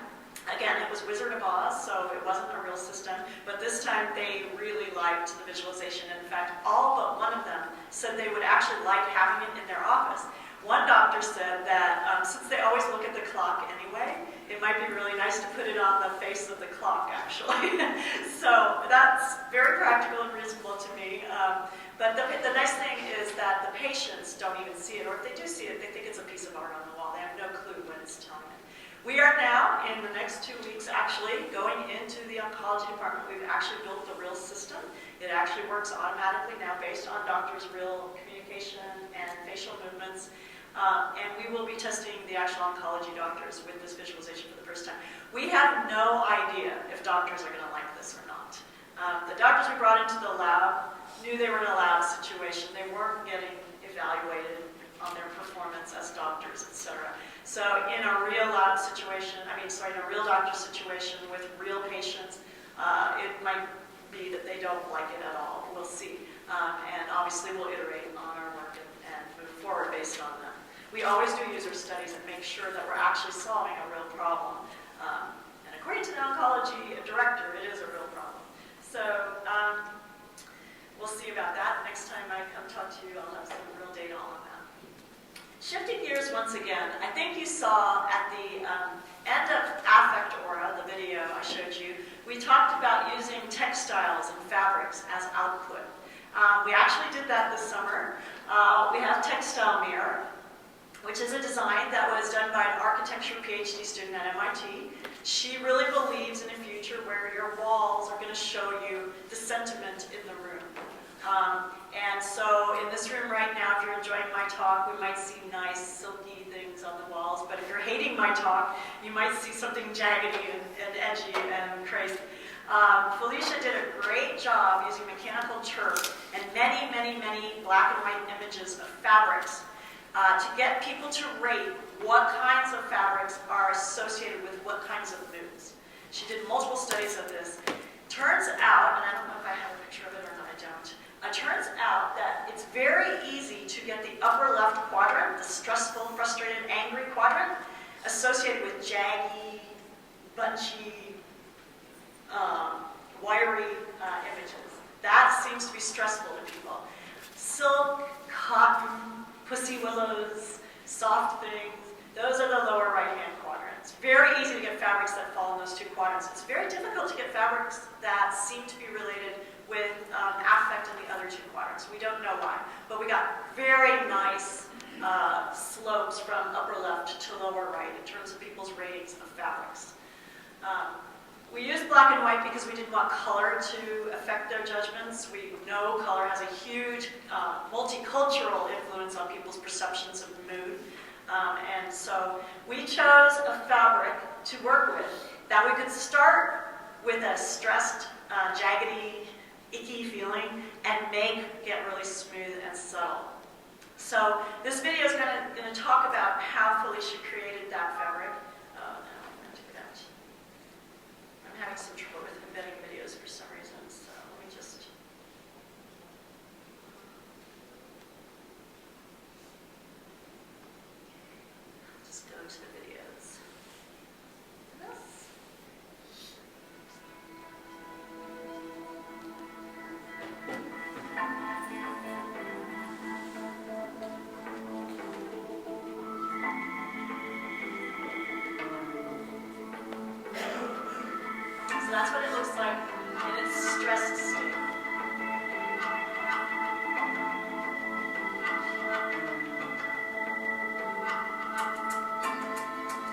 again, it was Wizard of Oz, so it wasn't a real system, but this time they really liked the visualization. In fact, all but one of them said they would actually like having it in their office. One doctor said that since they always look at the clock anyway, it might be really nice to put it on the face of the clock, actually. So that's very practical and reasonable to me. But the nice thing is that the patients don't even see it, or if they do see it, they think it's a piece of art on the wall. They have no clue what it's telling them. We are now, in the next 2 weeks, actually going into the oncology department. We've actually built the real system. It actually works automatically now based on doctors' real communication and facial movements. And we will be testing the actual oncology doctors with this visualization for the first time. We have no idea if doctors are going to like this or not. The doctors we brought into the lab knew they were in a lab situation. They weren't getting evaluated on their performance as doctors, etc. So in a real lab situation, in a real doctor situation with real patients, it might be that they don't like it at all. We'll see. And obviously we'll iterate on our work and move forward based on them. We always do user studies and make sure that we're actually solving a real problem. And according to the oncology director, it is a real problem. So we'll see about that. Next time I come talk to you, I'll have some real data on that. Shifting gears once again, I think you saw at the end of Affect Aura, the video I showed you, we talked about using textiles and fabrics as output. We actually did that this summer. We have Textile Mirror, which is a design that was done by an architecture PhD student at MIT. She really believes in a future where your walls are going to show you the sentiment in the room. And so in this room right now, if you're enjoying my talk, we might see nice silky things on the walls, but if you're hating my talk, you might see something jaggedy and edgy and crazy. Felicia did a great job using mechanical turf and many, many, many black and white images of fabrics to get people to rate what kinds of fabrics are associated with what kinds of moods. She did multiple studies of this. Turns out, and I don't know if I have a picture of it or not, I don't. Turns out that it's very easy to get the upper left quadrant, the stressful, frustrated, angry quadrant, associated with jaggy, bunchy, wiry images. That seems to be stressful to people. Silk, cotton, pussy willows, soft things, those are the lower right-hand quadrants. Very easy to get fabrics that fall in those two quadrants. It's very difficult to get fabrics that seem to be related with affect in the other two quadrants. We don't know why, but we got very nice slopes from upper left to lower right in terms of people's ratings of fabrics. We used black and white because we didn't want color to affect their judgments. We know color has a huge multicultural influence on people's perceptions of mood. And so we chose a fabric to work with that we could start with a stressed, jaggedy, icky feeling and get really smooth and subtle. So this video is going to talk about how Felicia created that fabric. I'm having some trouble with embedding videos for some reason, so let me just... go to the videos. This. So that's what it looks like in its stressed state.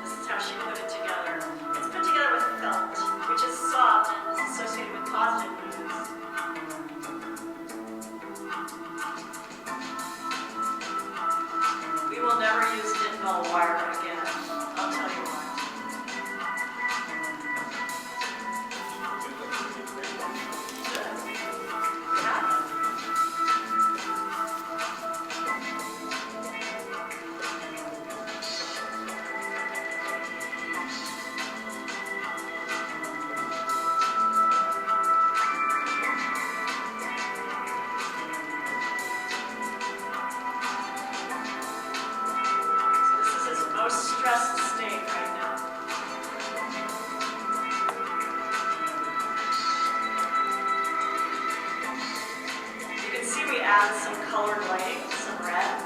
This is how she put it together. It's put together with felt, which is soft and is associated with positive moods. We will never use knit-null wire again. I'll tell you why. Stressed state right now. You can see we added some colored lighting, some red.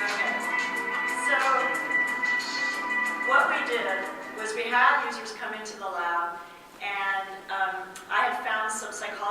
Okay, so what we did was we had users come into the lab and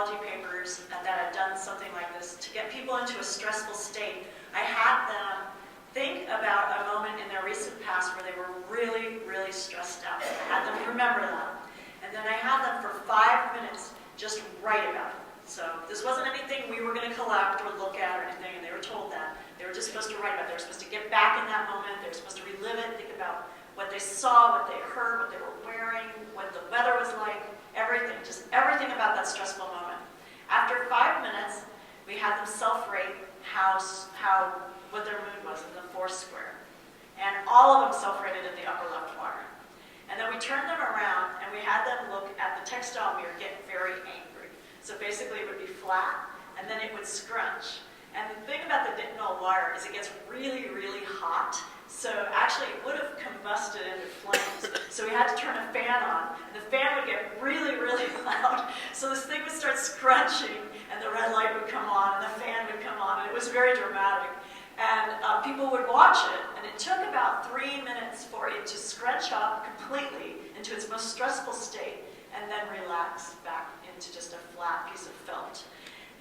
psychology papers that had done something like this to get people into a stressful state. I had them think about a moment in their recent past where they were really, really stressed out. I had them remember that. And then I had them for 5 minutes just write about it. So this wasn't anything we were going to collect or look at or anything, and they were told that. They were just supposed to write about it. They were supposed to get back in that moment. They were supposed to relive it, think about what they saw, what they heard, what they were wearing, what the weather was like, everything, just everything about that stressful moment. After 5 minutes, we had them self-rate what their mood was in the Foursquare. And all of them self-rated in the upper left quadrant. And then we turned them around and we had them look at the textile mirror, get very angry. So basically it would be flat and then it would scrunch. And the thing about the nitinol wire is it gets really, really hot. So actually it would have combusted into flames. So we had to turn a fan on, and the fan would get really, really loud. So this thing would start scrunching, and the red light would come on, and the fan would come on, and it was very dramatic. And people would watch it, and it took about 3 minutes for it to scrunch up completely into its most stressful state, and then relax back into just a flat piece of felt.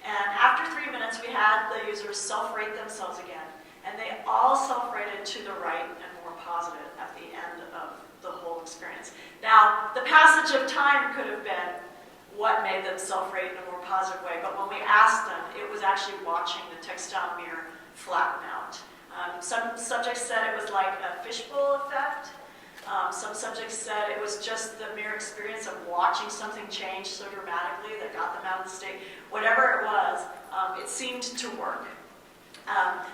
And after 3 minutes, we had the users self-rate themselves again, and they all self-rated to the right and more positive at the end of the whole experience. Now, the passage of time could have been what made them self-rate in a more positive way, but when we asked them, it was actually watching the textile mirror flatten out. Some subjects said it was like a fishbowl effect. Some subjects said it was just the mere experience of watching something change so dramatically that got them out of the state. Whatever it was, it seemed to work.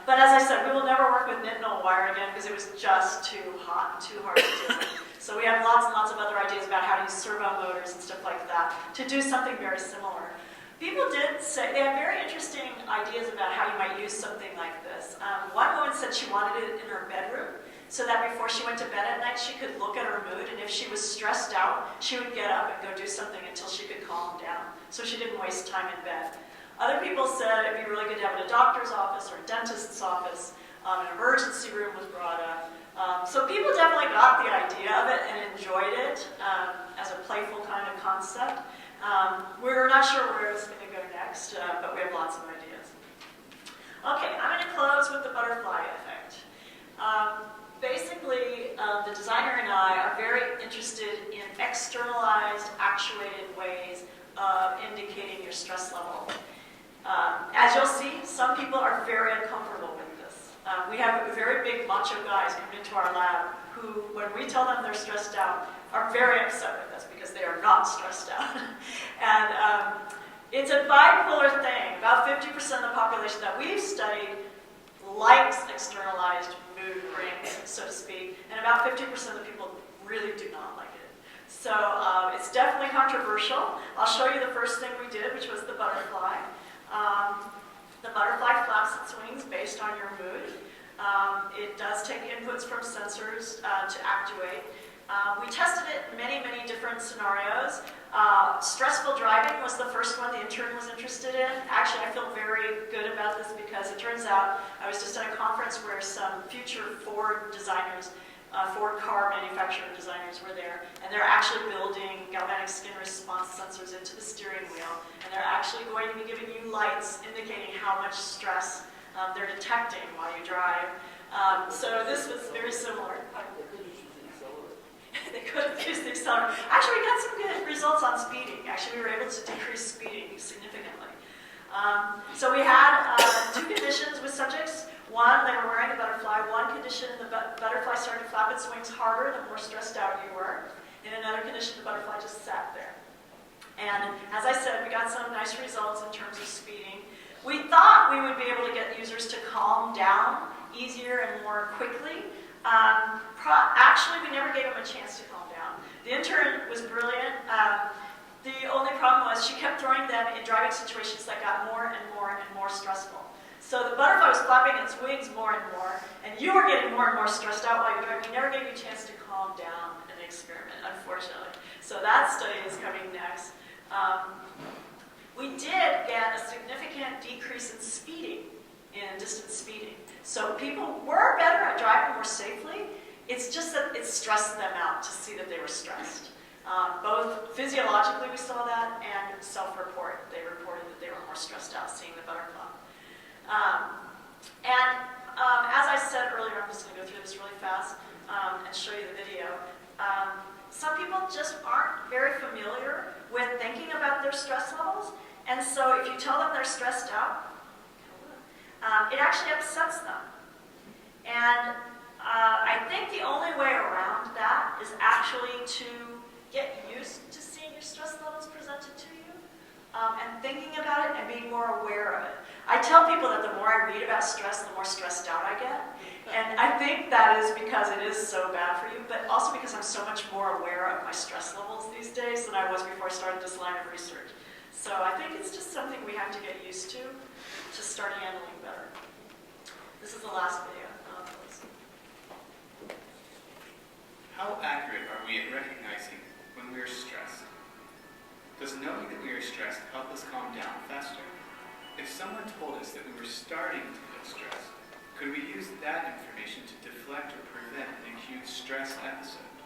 But as I said, we will never work with nitinol wire again because it was just too hot and too hard to deal with. So we have lots and lots of other ideas about how to use servo motors and stuff like that to do something very similar. People did say, they had very interesting ideas about how you might use something like this. One woman said she wanted it in her bedroom so that before she went to bed at night, she could look at her mood, and if she was stressed out, she would get up and go do something until she could calm down, so she didn't waste time in bed. Other people said it'd be really good to have it in a doctor's office or a dentist's office. An emergency room was brought up. So people definitely got the idea of it and enjoyed it as a playful kind of concept. We're not sure where it's going to go next, but we have lots of ideas. Okay, I'm going to close with the butterfly effect. Basically, the designer and I are very interested in externalized, actuated ways of indicating your stress level. As you'll see, some people are very uncomfortable with this. We have very big macho guys come into our lab who, when we tell them they're stressed out, are very upset with us because they are not stressed out. And it's a bipolar thing. About 50% of the population that we've studied likes externalized mood rings, so to speak, and about 50% of the people really do not like it. So it's definitely controversial. I'll show you the first thing we did, which was the butterfly. The butterfly flaps its wings based on your mood. It does take inputs from sensors to actuate. We tested it in many, many different scenarios. Stressful driving was the first one the intern was interested in. Actually, I feel very good about this because it turns out I was just at a conference where some future Ford designers, Ford car manufacturer designers were there, and they're actually building galvanic skin response sensors into the steering wheel, and they're actually going to be giving you lights indicating how much stress they're detecting while you drive. So this was very similar. They could have used the accelerator. Actually, we got some good results on speeding. Actually, we were able to decrease speeding significantly. So we had two conditions with subjects. One, they were wearing a butterfly. One condition, the butterfly started to flap its wings harder the more stressed out you were. In another condition, the butterfly just sat there. And as I said, we got some nice results in terms of speeding. We thought we would be able to get users to calm down easier and more quickly. Actually, we never gave them a chance to calm down. The intern was brilliant. The only problem was she kept throwing them in driving situations that got more and more and more stressful. So the butterfly was flapping its wings more and more, and you were getting more and more stressed out while you're driving. We never gave you a chance to calm down in the experiment, unfortunately. So that study is coming next. We did get a significant decrease in speeding, in distance speeding. So people were better at driving more safely. It's just that it stressed them out to see that they were stressed. Both physiologically we saw that, and self-report. They reported stressed out seeing the butterfly. As I said earlier, I'm just going to go through this really fast and show you the video. Some people just aren't very familiar with thinking about their stress levels, and so if you tell them they're stressed out, it actually upsets them. And I think the only way around that is actually to get used to seeing your stress levels presented to you and thinking about it and being more aware of it. I tell people that the more I read about stress, the more stressed out I get. And I think that is because it is so bad for you, but also because I'm so much more aware of my stress levels these days than I was before I started this line of research. So I think it's just something we have to get used to start handling better. This is the last video.
How accurate are we at recognizing when we are stressed? Does knowing that we are stressed help us calm down faster? If someone told us that we were starting to feel stressed, could we use that information to deflect or prevent an acute stress episode?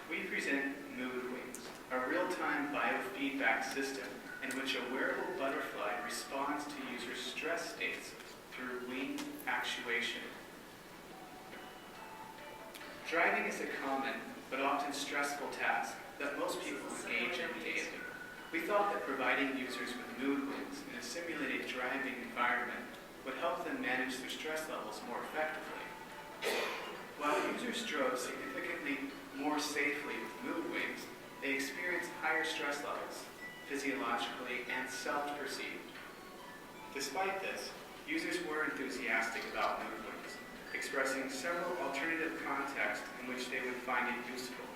We present Mood Wings, a real-time biofeedback system in which a wearable butterfly responds to users' stress states through wing actuation. Driving is a common but often stressful task that most people engage in daily. We thought that providing users with mood wings in a simulated driving environment would help them manage their stress levels more effectively. While users drove significantly more safely with mood wings, they experienced higher stress levels, physiologically and self-perceived. Despite this, users were enthusiastic about mood wings, expressing several alternative contexts in which they would find it useful.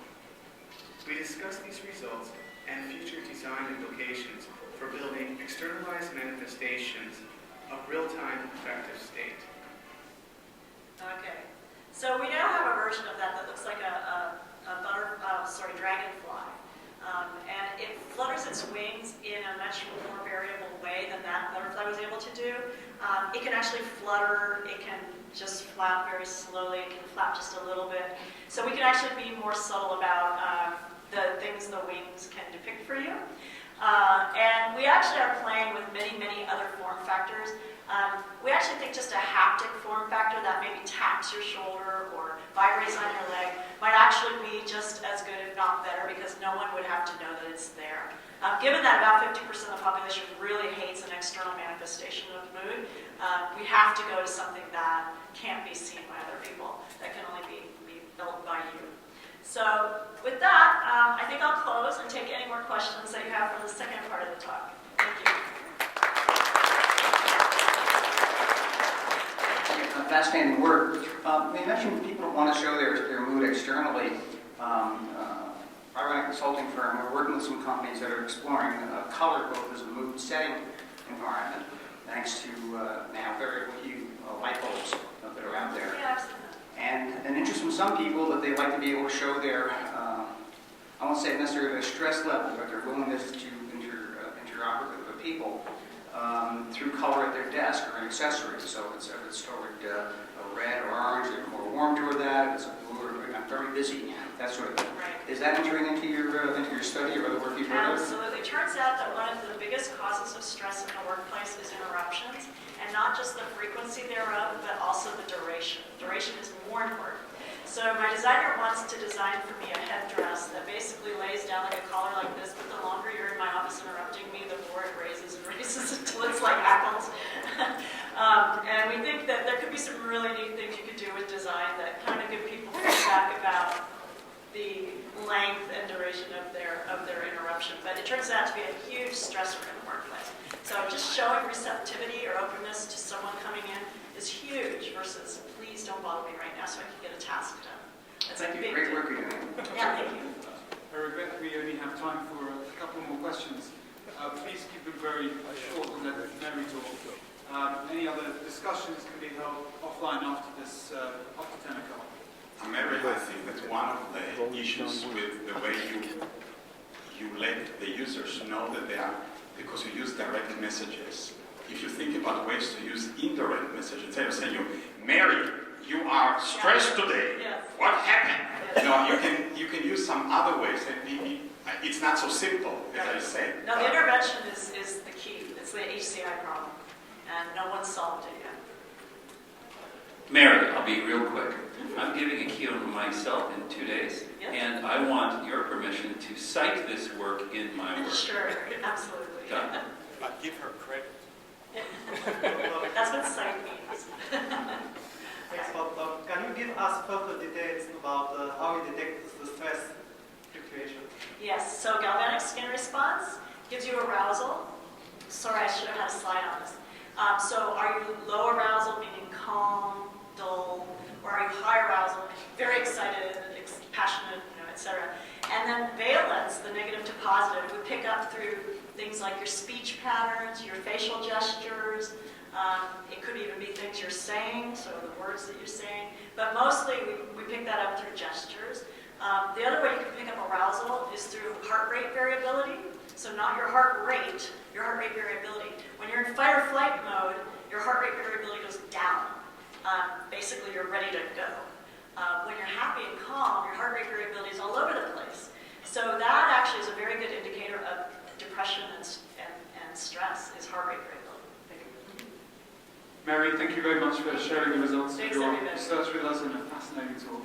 We discussed these results and future design implications for building externalized manifestations of real-time affective state.
Okay, so we now have a version of that looks like a dragonfly. And it flutters its wings in a much more variable way than that butterfly was able to do. It can actually flutter, it can just flap very slowly, it can flap just a little bit. So we can actually be more subtle about the things the wings can depict for you. And we actually are playing with many, many other form factors. We actually think just a haptic form factor that maybe taps your shoulder or vibrates on your leg might actually be just as good, if not better, because no one would have to know that it's there. Given that about 50% of the population really hates an external manifestation of mood, we have to go to something that can't be seen by other people, that can only be felt by you. So with that, I think I'll close and take any more questions that you have for the second part of the talk. Thank you.
Fascinating work. You mentioned people want to show their mood externally. I run a consulting firm. We're working with some companies that are exploring color both as a mood setting environment, thanks to now very few light bulbs that are out there.
Yeah, absolutely.
And an interest from some people that they like to be able to show their, I won't say necessarily their stress level, but their willingness to interoperate with other people through color at their desk or an accessory. So if it's stored red or orange, they're more warm toward that. If it's a blue or I'm very busy, that sort of thing.
Right.
Is that entering into your study or other work you've done?
Absolutely. It turns out that one of the biggest causes of stress in the workplace is interruptions, and not just the frequency thereof, but also the duration. Duration is more important. So my designer wants to design for me a headdress that basically lays down like a collar like this, but the longer you're in my office interrupting me, the more it raises and raises until it's like apples. And we think that there could be some really neat things you could do with design that kind of give people feedback about the length and duration of their interruption. But it turns out to be a huge stressor in the workplace. So just showing receptivity or openness to someone coming in is huge versus please don't bother me right now so I can get a task done. That's a big
Great
deal.
work you're doing.
Yeah, thank you.
I regret we only have time for a couple more questions. Please keep them very short and let Mary talk. Any other discussions can be held offline after this, after 10 o'clock.
Mary, I think that one of the issues with the way you let the users know that they are, because you use direct messages. If you think about ways to use indirect messages, instead of saying, Mary, you are stressed today.
Yes.
What happened?
Yes.
No, you can use some other ways. That maybe it's not so simple, as I say.
No, the intervention is the key. It's and no one's solved it yet.
Mary, I'll be real quick. I'm giving a keynote myself in 2 days,
Yep.
and I want your permission to cite this work in my work.
Sure, absolutely.
Done.
But give her credit.
That's what sight means.
Thanks, Bob. Can you give us further details about how you detect the stress fluctuation?
Yes, so galvanic skin response gives you arousal. Sorry, I should have had a slide on this. So are you low arousal, meaning calm, dull, or are you high arousal, meaning very excited, passionate, etc.? And then valence, the negative to positive, we pick up through things like your speech patterns, your facial gestures. It could even be things you're saying, so the words that you're saying. But mostly we pick that up through gestures. The other way you can pick up arousal is through heart rate variability. So not your heart rate variability. When you're in fight or flight mode, your heart rate variability goes down. Basically, you're ready to go. When you're happy and calm, your heart rate variability is all over the place. So that actually is a very good indicator of depression and stress, is heart rate variability.
Mary, thank you very much for sharing the results
Thanks,
of your
everybody.
research with us and a fascinating talk.